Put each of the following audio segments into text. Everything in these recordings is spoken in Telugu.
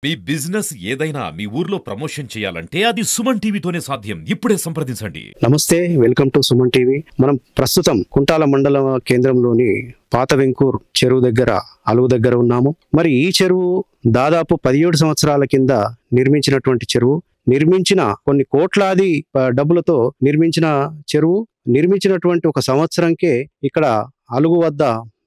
మీ బిజినెస్ ఏదైనా మీ ఊర్లో ప్రమోషన్ చేయాలంటే అది సుమన్ టీవీతోనే సాధ్యం. ఇప్పుడే సంప్రదించండి. నమస్తే, వెల్కమ్ టు సుమన్ టీవీ. మనం ప్రస్తుతం కుంటాల మండల కేంద్రంలోని పాత వెంకూర్ చెరువు దగ్గర, అలుగు దగ్గర ఉన్నాము. మరి ఈ చెరువు దాదాపు 17 సంవత్సరాల కింద నిర్మించినటువంటి చెరువు. నిర్మించిన కొన్ని కోట్లాది డబ్బులతో నిర్మించిన చెరువు. నిర్మించినటువంటి ఒక సంవత్సరంకే ఇక్కడ అలుగు వద్ద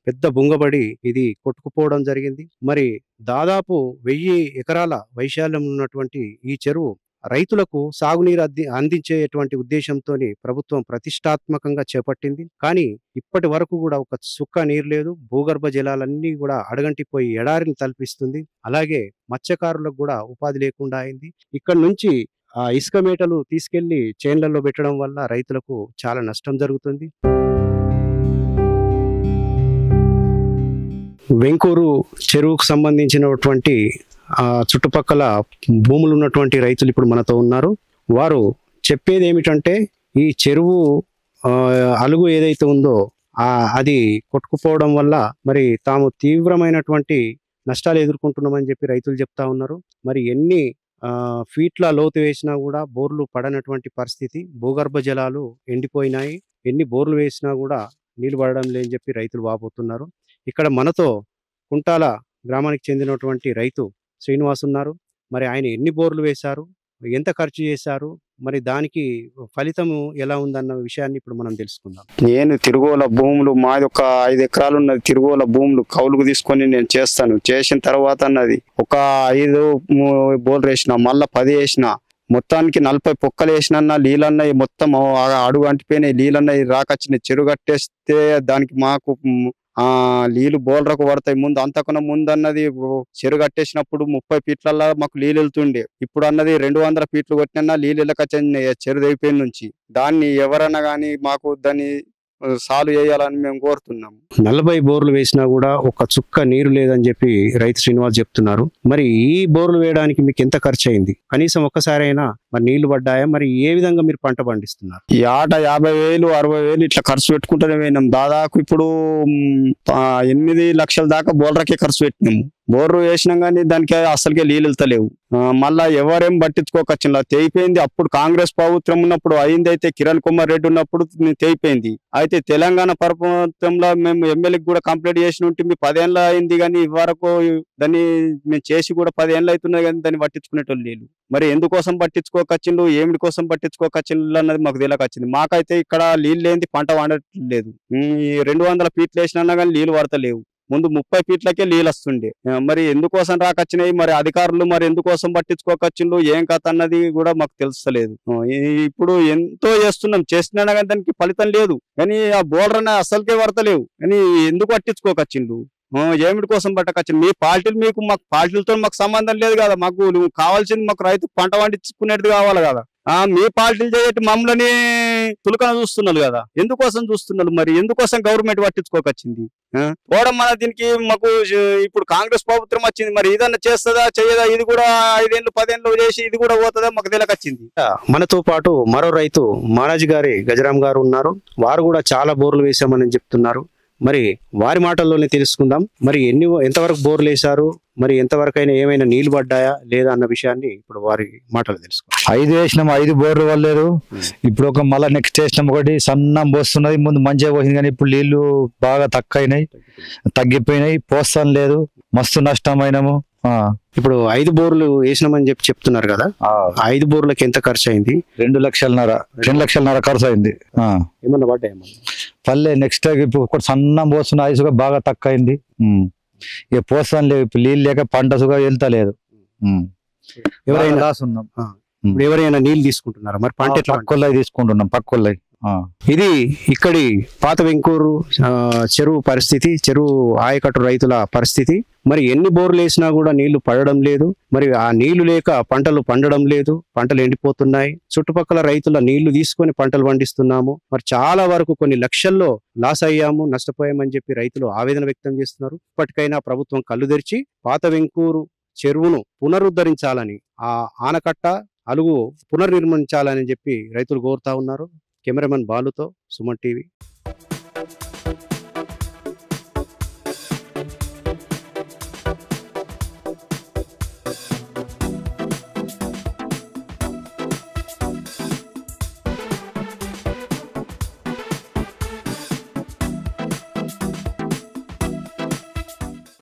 పెద్ద బుంగబడి ఇది కొట్టుకుపోవడం జరిగింది. మరి దాదాపు 1000 ఎకరాల వైశాల్యం ఉన్నటువంటి ఈ చెరువు రైతులకు సాగునీరు అందించేటువంటి ఉద్దేశంతో ప్రభుత్వం ప్రతిష్టాత్మకంగా చేపట్టింది. కానీ ఇప్పటి వరకు కూడా ఒక చుక్క నీరు లేదు. భూగర్భ జలాలన్నీ కూడా అడగంటిపోయి ఎడారిని తలపిస్తుంది. అలాగే మత్స్యకారులకు కూడా ఉపాధి లేకుండా అయింది. ఇక్కడ నుంచి ఆ ఇసుక మేటలు తీసుకెళ్లి చేన్లలో పెట్టడం వల్ల రైతులకు చాలా నష్టం జరుగుతుంది. వెంకూరు చెరువుకు సంబంధించినటువంటి చుట్టుపక్కల భూములు ఉన్నటువంటి రైతులు ఇప్పుడు మనతో ఉన్నారు. వారు చెప్పేది ఏమిటంటే, ఈ చెరువు అలుగు ఏదైతే ఉందో అది కొట్టుకుపోవడం వల్ల మరి తాము తీవ్రమైనటువంటి నష్టాలు ఎదుర్కొంటున్నామని చెప్పి రైతులు చెప్తా ఉన్నారు. మరి ఎన్ని ఫీట్ల లోతు వేసినా కూడా బోర్లు పడనటువంటి పరిస్థితి. భూగర్భ జలాలు ఎండిపోయినాయి. ఎన్ని బోర్లు వేసినా కూడా నీళ్లు పడడం లేని చెప్పి రైతులు వాపోతున్నారు. ఇక్కడ మనతో కుంటాల గ్రామానికి చెందినటువంటి రైతు శ్రీనివాస్ ఉన్నారు. మరి ఆయన ఎన్ని బోర్లు వేశారు, ఎంత ఖర్చు చేశారు, మరి దానికి ఫలితం ఎలా ఉందన్న విషయాన్ని ఇప్పుడు మనం తెలుసుకుందాం. నేను తిరుగోల భూములు, మాది ఒక 5 ఎకరాలు ఉన్నది. తిరుగోల భూములు కౌలుకు తీసుకొని నేను చేస్తాను. చేసిన తర్వాత అన్నది ఒక 5 బోర్లు వేసిన, మళ్ళా 10 వేసిన, మొత్తానికి 40 పొక్కలు వేసినా నీళ్ళన్నవి మొత్తం అడుగు అంటిపోయినాయి. నీళ్ళన్నవి రాకొచ్చినాయి. చెరువు కట్టేస్తే దానికి మాకు నీళ్ళు బోల్రకు పడతాయి. ముందు అంతకన్నా ముందు అన్నది చెరువు కట్టేసినప్పుడు 30 ఫీట్లల్లో మాకు నీళ్ళు వెళ్తుండే. ఇప్పుడు అన్నది 200 ఫీట్లు కొట్టినా నీళ్ళు వెళ్ళకొచ్చిన చెరువు అయిపోయిన నుంచి. దాన్ని ఎవరన్నా కానీ మాకు దాన్ని సాల్వ్ చేయాలని మేము కోరుతున్నాము. 40 బోర్లు వేసినా కూడా ఒక చుక్క నీరు లేదని చెప్పి రైతు శ్రీనివాస్ చెప్తున్నారు. మరి ఈ బోర్లు వేయడానికి మీకు ఎంత ఖర్చు అయింది? కనీసం ఒక్కసారైనా మరి నీళ్లు పడ్డాయా? మరి ఏ విధంగా మీరు పంట పండిస్తున్నారు? ఈ ఆట 50,000 60,000 ఇట్లా ఖర్చు పెట్టుకుంటూనే పోయినాం. దాదాపు ఇప్పుడు 8 లక్షల దాకా బోర్లకే ఖర్చు పెట్టినాము. బోర్రు వేసినాం కానీ దానికి అసలుకే నీళ్ళు వెళ్తలేవు. మళ్ళా ఎవరేం పట్టించుకోకచ్చిందా, తెగిపోయింది. అప్పుడు కాంగ్రెస్ ప్రభుత్వం ఉన్నప్పుడు అయింది. అయితే కిరణ్ కుమార్ రెడ్డి ఉన్నప్పుడు తెగిపోయింది. అయితే తెలంగాణ ప్రభుత్వంలో మేము ఎమ్మెల్యేకి కూడా కంప్లైంట్ చేసి ఉంటే 10 ఏళ్ళు అయింది. కానీ ఇవరకు దాన్ని మేము చేసి కూడా 10 ఏళ్ళు అవుతున్నాయి. కానీ దాన్ని పట్టించుకునేటోళ్ళు లేదు. మరి ఎందుకోసం పట్టించుకోకచ్చిండు, ఏమిటి కోసం పట్టించుకోకచ్చిండు అన్నది మాకు తెలియకొచ్చింది. మాకైతే ఇక్కడ నీళ్ళు లేని పంట వండట్లేదు. 200 ఫీట్లు వేసినా కానీ నీళ్ళు పడతలేవు. ముందు 30 ఫీట్లకే నీళ్ళు వస్తుండే. మరి ఎందుకోసం రాకొచ్చినాయి, మరి అధికారులు మరి ఎందుకోసం పట్టించుకోకొచ్చిండు, ఏం కథ అన్నది కూడా మాకు తెలుస్తలేదు. ఇప్పుడు ఎంతో చేస్తున్నాం, చేస్తున్నా కానీ దానికి ఫలితం లేదు. కానీ ఆ బోర్డర్ అన్న అసలుకే పడతలేవు. కానీ ఎందుకు పట్టించుకోకొచ్చిండు, ఏమిటి కోసం పట్టకొచ్చిండు? మీ పార్టీలు మాకు పార్టీలతో మాకు సంబంధం లేదు కదా. మాకు నువ్వు కావాల్సింది మాకు రైతు పంట పండించుకునేది కావాలి కదా. మీ పార్టీలు చేయటి మమ్మల్ని తులకన చూస్తున్నారు కదా. ఎందుకోసం చూస్తున్నారు? మరి ఎందుకోసం గవర్నమెంట్ పట్టించుకోకొచ్చింది? పోవడం మన దీనికి మాకు ఇప్పుడు కాంగ్రెస్ ప్రభుత్వం వచ్చింది. మరి ఇదన్నా చేస్తుందా చేయదా? ఇది కూడా 5 ఏళ్ళు 10 ఏళ్ళు చేసి ఇది కూడా పోతుందా? మాకు తెలియకొచ్చింది. మనతో పాటు మరో రైతు మహారాజ్ గారి గజరాం గారు ఉన్నారు. వారు కూడా చాలా బోర్లు వేసామని చెప్తున్నారు. మరి వారి మాటల్లోనే తెలుసుకుందాం. మరి ఎంతవరకు బోర్లు వేశారు, మరి ఎంతవరకు అయినా ఏమైనా నీళ్లు పడ్డాయా లేదా అన్న విషయాన్ని ఇప్పుడు వారి మాటలు తెలుసుకుందాం. 5 వేసినాం, 5 బోర్లు పడలేదు. ఇప్పుడు మళ్ళీ నెక్స్ట్ వేసినాం ఒకటి సన్నం పోస్తున్నది. ముందు మంచిగా పోసింది కానీ ఇప్పుడు నీళ్లు బాగా తగ్గిపోయినాయి. పోస్తాను లేదు, మస్తు నష్టమైనము. ఇప్పుడు 5 బోర్లు వేసినామని చెప్తున్నారు కదా. 5 బోర్లకి ఎంత ఖర్చు అయింది? 2,00,000 ఖర్చు అయింది. ఏమన్నా పడ్డాయి? పల్లె నెక్స్ట్ ఇప్పుడు ఒకటి సన్నం పోస్తున్న ఐసుగా బాగా తక్కువ అయింది. ఇక పోస్తాను లేదు, ఇప్పుడు నీళ్ళు లేక పంట సుగా వెళ్తా లేదు. ఎవరైనా లాస్ ఉన్నాం. ఎవరైనా నీళ్ళు తీసుకుంటున్నారా? మరి పంట పక్కోళ్ళవి తీసుకుంటున్నాం, పక్కోళ్ళవి. ఇది ఇక్కడి పాత వెంకూరు చెరువు పరిస్థితి, చెరువు ఆయకట్టు రైతుల పరిస్థితి. మరి ఎన్ని బోర్లు వేసినా కూడా నీళ్లు పడడం లేదు. మరి ఆ నీళ్లు లేక పంటలు పండడం లేదు, పంటలు ఎండిపోతున్నాయి. చుట్టుపక్కల రైతుల నీళ్లు తీసుకొని పంటలు పండిస్తున్నాము. మరి చాలా వరకు కొన్ని లక్షల్లో లాస్ అయ్యాము, నష్టపోయామని చెప్పి రైతులు ఆవేదన వ్యక్తం చేస్తున్నారు. ఇప్పటికైనా ప్రభుత్వం కళ్ళు తెరిచి పాత వెంకూరు చెరువును పునరుద్ధరించాలని, ఆ ఆనకట్ట అలుగు పునర్నిర్మించాలని చెప్పి రైతులు కోరుతా ఉన్నారు. కెమెరామెన్ బాలుతో సుమన్ టీవీ.